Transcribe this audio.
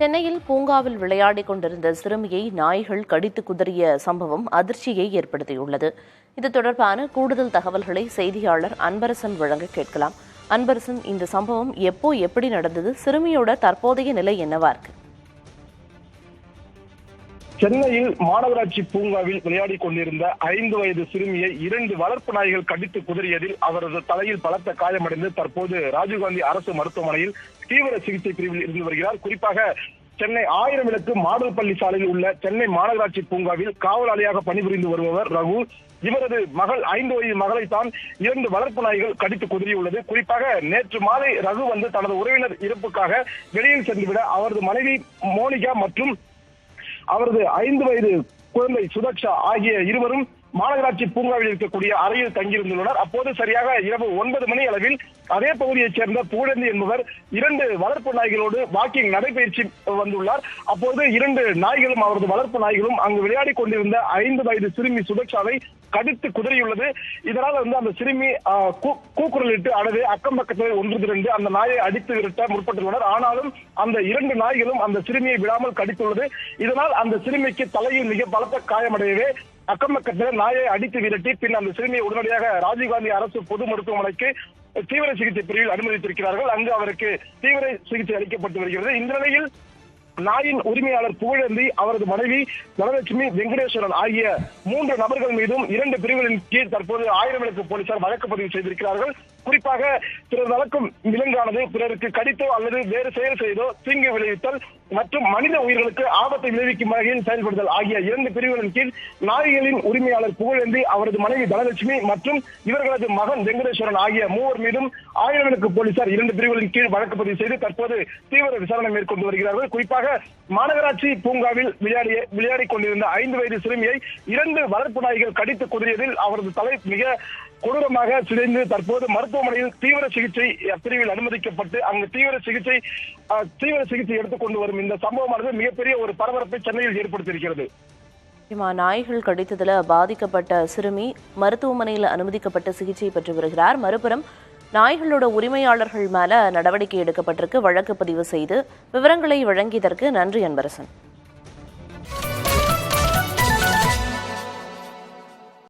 சென்னையில் பூங்காவில் விளையாடிக் கொண்டிருந்த சிறுமியை நாய்கள் கடித்து குதறிய சம்பவம் அதிர்ச்சியை ஏற்படுத்தியுள்ளது. இது தொடர்பான கூடுதல் தகவல்களை செய்தியாளர் அன்பரசன் வழங்க கேட்கலாம். அன்பரசன், இந்த சம்பவம் எப்படி நடந்தது? சிறுமியோட தற்போதைய நிலை என்னவா இருக்கு? சென்னையில் மாநகராட்சி பூங்காவில் விளையாடிக் கொண்டிருந்த 5 வயது சிறுமியை 2 வளர்ப்பு நாய்கள் கடித்து குதறியதில் அவரது தலையில் பலத்த காயமடைந்து தற்போது ராஜீவ்காந்தி அரசு மருத்துவமனையில் தீவிர சிகிச்சை பிரிவில் இருந்து வருகிறார். குறிப்பாக சென்னை 1000 விளக்கு மாடல் பள்ளி சாலையில் உள்ள சென்னை மாநகராட்சி பூங்காவில் காவலாளியாக பணிபுரிந்து வருபவர் ரகு. இவரது மகள் 5 வயது மகளை தான் 2 வளர்ப்பு நாய்கள் கடித்து குதறியுள்ளது. குறிப்பாக நேற்று மாலை ரகு தனது உறவினர் இறப்புக்காக வெளியில் சென்றுவிட அவரது மனைவி மோனிகா மற்றும் அவரது 5 வயது குழந்தை சுதக்ஷா ஆகிய இருவரும் மாநகராட்சி பூங்காவில் இருக்கக்கூடிய அறையில் தங்கியிருந்துள்ளனர். அப்போது சரியாக இரவு 9 மணி அளவில் அதே பகுதியைச் சேர்ந்த புகழேந்தி என்பவர் 2 வளர்ப்பு நாய்களோடு வாக்கிங் நடைபயிற்சி வந்துள்ளார். அப்போது 2 நாய்களும் அவரது வளர்ப்பு நாய்களும் அங்கு விளையாடிக் கொண்டிருந்த 5 வயது சிறுமி சுதக்ஷாவை கடித்து குதறியுள்ளது. இதனால் அந்த சிறுமி கூக்குரலிட்டு அடவே அக்கம் பக்கத்தில் ஒன்று திரண்டு அந்த நாயை அடித்து விரட்ட முற்பட்டுள்ளனர். ஆனாலும் அந்த 2 நாய்களும் அந்த சிறுமியை விடாமல் கடித்துள்ளது. இதனால் அந்த சிறுமிக்கு தலையில் மிக பலத்த காயமடையவே அக்கம் பக்கத்தில் நாயை அடித்து விரட்டி பின் அந்த சிறுமியை உடனடியாக ராஜீவ்காந்தி அரசு பொது மருத்துவமனைக்கு தீவிர சிகிச்சை பிரிவில் அனுமதித்திருக்கிறார்கள். அங்கு அவருக்கு தீவிர சிகிச்சை அளிக்கப்பட்டு வருகிறது. இந்த நிலையில் நாயின் உரிமையாளர் புகழேந்தி, அவரது மனைவி தனலட்சுமி, வெங்கடேஸ்வரன் ஆகிய 3 நபர்கள் மீதும் 2 பிரிவுகளின் கீழ் தற்போது 1000 விளக்கு போலீசார் வழக்கு பதிவு செய்திருக்கிறார்கள். குறிப்பாக பிறர் வளர்க்கும் விலங்கானது பிறருக்கு கடித்தோ அல்லது வேறு செயல் செய்தோ தீங்கு விளைவித்தல் மற்றும் மனித உயிர்களுக்கு ஆபத்தை விளைவிக்கும் வகையில் செயல்படுதல் ஆகிய 2 பிரிவுகளின் கீழ் நாய்களின் உரிமையாளர் புகழேந்தி, அவரது மனைவி தனலட்சுமி மற்றும் இவர்களது மகன் வெங்கடேஸ்வரன் ஆகிய 3 மீதும் 1000 விளக்கு போலீசார் 2 பிரிவுகளின் கீழ் வழக்கு பதிவு செய்து தற்போது தீவிர விசாரணை மேற்கொண்டு வருகிறார்கள். குறிப்பாக மாநகராட்சி பூங்காவில் விளையாடிக் கொண்டிருந்த 5 வயது சிறுமியை 2 வளர்ப்பு நாய்கள் கடித்து குதறியதில் அவரது தலை மிக கொடூரமாக சிதைந்து தற்போது மருத்துவமனையில் தீவிர சிகிச்சை பிரிவில் அனுமதிக்கப்பட்டு அங்கு தீவிர சிகிச்சை எடுத்துக் கொண்டு வரும் இந்த சம்பவமானது மிகப்பெரிய ஒரு பரபரப்பை சென்னையில் ஏற்படுத்தியிருக்கிறது. நாய்கள் கடித்ததில் பாதிக்கப்பட்ட சிறுமி மருத்துவமனையில் அனுமதிக்கப்பட்ட சிகிச்சை பெற்று வருகிறார். மறுபுறம் நாய்களோட உரிமையாளர்கள் மேல நடவடிக்கை எடுக்கப்பட்டிருக்கு. வழக்கு பதிவு செய்து விவரங்களை வழங்கியதற்கு நன்றி அன்பரசன்.